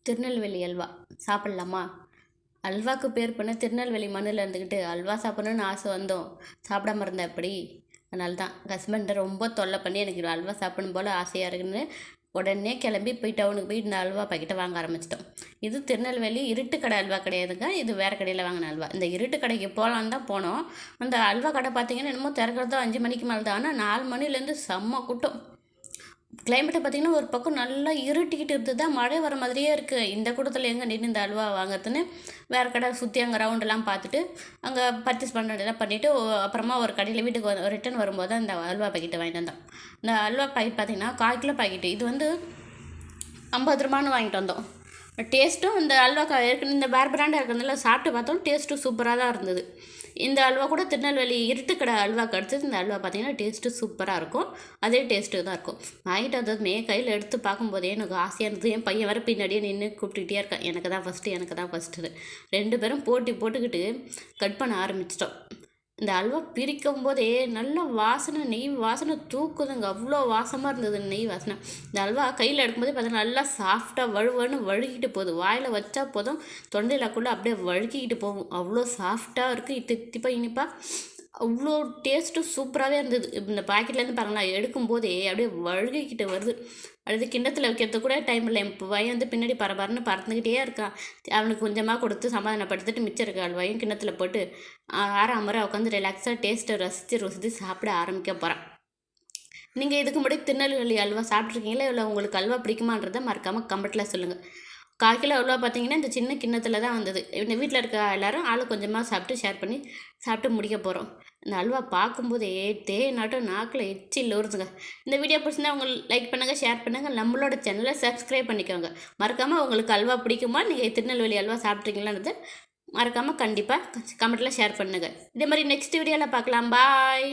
திருநெல்வேலி அல்வா சாப்பிட்லாமா? அல்வாக்கு பேர் பண்ண திருநெல்வேலி மண்ணில் இருந்துக்கிட்டு அல்வா சாப்பிட்ணுன்னு ஆசை வந்தோம். சாப்பிடாம இருந்தா எப்படி? அதனால தான் ஹஸ்பண்டை ரொம்ப தொல்லை பண்ணி எனக்கு அல்வா சாப்பிடணும் போல் ஆசையாக இருக்குன்னு உடனே கிளம்பி போய் டவுனுக்கு போய் இந்த அல்வா பாக்கெட்டை வாங்க ஆரம்பிச்சிட்டோம். இது திருநெல்வேலி இருட்டு கடை அல்வா கிடையாதுங்க. இது வேறு கடையில் வாங்கின அல்வா. இந்த இருட்டு கடைக்கு போகலான்னு தான் போனோம். அந்த அல்வா கடை பார்த்தீங்கன்னா என்னமோ திறக்கிறதோ 5 மணிக்கு மேலே தான். ஆனால் 4 மணிலேருந்து செம்ம கூட்டம். கிளைமேட்டை பார்த்திங்கன்னா ஒரு பக்கம் நல்லா இருட்டிக்கிட்டு இருந்தது தான், மழை வர மாதிரியே இருக்குது. இந்த கூட்டத்தில் எங்கே நின்று இந்த அல்வா வாங்குறதுன்னு வேறு கடை சுற்றி அங்கே ரவுண்டெல்லாம் பார்த்துட்டு அங்கே பர்ச்சேஸ் பண்ணுறதெல்லாம் பண்ணிவிட்டு அப்புறமா ஒரு கடையில் வீட்டுக்கு ரிட்டன் வரும்போது அந்த அல்வா பாக்கெட்டை வாங்கிட்டு வந்தோம். இந்த அல்வா பாக்கெட் பார்த்திங்கன்னா 1/4 கிலோ பாக்கெட்டு. இது வந்து 50 ரூபான்னு வாங்கிட்டு வந்தோம். டேஸ்ட்டும் இந்த அல்வா ஏற்கனவே இந்த வேறு பிராண்டாக இருக்கிறதுனால சாப்பிட்டு பார்த்தோம், டேஸ்ட்டும் சூப்பராக தான் இருந்தது. இந்த அல்வா கூட திருநெல்வேலி இருட்டுக்கடை அல்வாக்கு அடுத்தது இந்த அல்வா பார்த்திங்கன்னா டேஸ்ட்டு சூப்பராக இருக்கும். அதே டேஸ்ட்டு தான் இருக்கும். வாங்கிட்டு வந்ததுமே கையில் எடுத்து பார்க்கும்போதே எனக்கு ஆசையாக இருந்தது. என் பையன் வர பின்னாடியே நின்று கூப்பிட்டுக்கிட்டே இருக்கேன், எனக்கு தான் ஃபஸ்ட்டு, எனக்கு தான் ஃபஸ்ட்டு. 2 பேரும் போட்டி போட்டுக்கிட்டு கட் பண்ண ஆரம்பிச்சிட்டோம். இந்த அல்வா பிரிக்கும் போதே நல்ல வாசனை, நெய் வாசனை தூக்குதுங்க. அவ்வளோ வாசமாக இருந்தது நெய் வாசனை. இந்த அல்வா கையில் எடுக்கும்போதே பார்த்தா நல்லா சாஃப்டாக வழுவன்னு வழுகிட்டு போகுது. வாயில் வச்சா போதும், தொண்டையிலக்குள்ளே அப்படியே வழுக்கிக்கிட்டு போகும். அவ்வளோ சாஃப்டாக இருக்குது, தித்திப்பாக இனிப்பாக. அவ்வளோ டேஸ்ட்டும் சூப்பராகவே இருந்தது. இந்த பாக்கெட்லேருந்து பாருங்களேன், எடுக்கும்போதே அப்படியே வழுகிக்கிட்டு வருது. அடுத்து கிண்ணத்தில் வைக்கிறது கூட டைம் இல்லை. என் பையன் வந்து பின்னாடி பரபரன்னு பறந்துக்கிட்டே இருக்கான். அவனுக்கு கொஞ்சமாக கொடுத்து சமாதானப்படுத்திட்டு மிச்சம் இருக்க அல்வாயும் கிண்ணத்தில் போட்டு ஆறாமரை உட்காந்து ரிலாக்ஸாக டேஸ்ட்டை ரசித்து சாப்பிட ஆரம்பிக்க போகிறான். நீங்கள் இதுக்கு முன்னாடி திருநெல்வேலி அல்வா சாப்பிட்ருக்கீங்களா? இல்லை உங்களுக்கு அல்வா பிடிக்குமான்றதை மறக்காமல் கமெண்ட்டில் சொல்லுங்கள். 1/4 கிலோ அல்வா பார்த்தீங்கன்னா இந்த சின்ன கிண்ணத்தில் தான் வந்தது. இந்த வீட்டில் இருக்க எல்லோரும் ஆளு கொஞ்சமாக சாப்பிட்டு ஷேர் பண்ணி சாப்பிட்டு முடிக்க போகிறோம். இந்த அல்வா பார்க்கும்போதே நாட்டம் நாக்கில் எச்சில் ஊறுதுங்க. இந்த வீடியோ பிடிச்சிருந்தா உங்களுக்கு லைக் பண்ணுங்கள், ஷேர் பண்ணுங்கள், நம்மளோட சேனலை சப்ஸ்கிரைப் பண்ணிக்கோங்க. மறக்காமல் உங்களுக்கு அல்வா பிடிக்குமா, நீங்கள் திருநெல்வேலி அல்வா சாப்பிட்றீங்களான்றது மறக்காமல் கண்டிப்பாக கமெண்ட்டில் ஷேர் பண்ணுங்கள். இதே மாதிரி நெக்ஸ்ட் வீடியோவில் பார்க்கலாம். பாய்.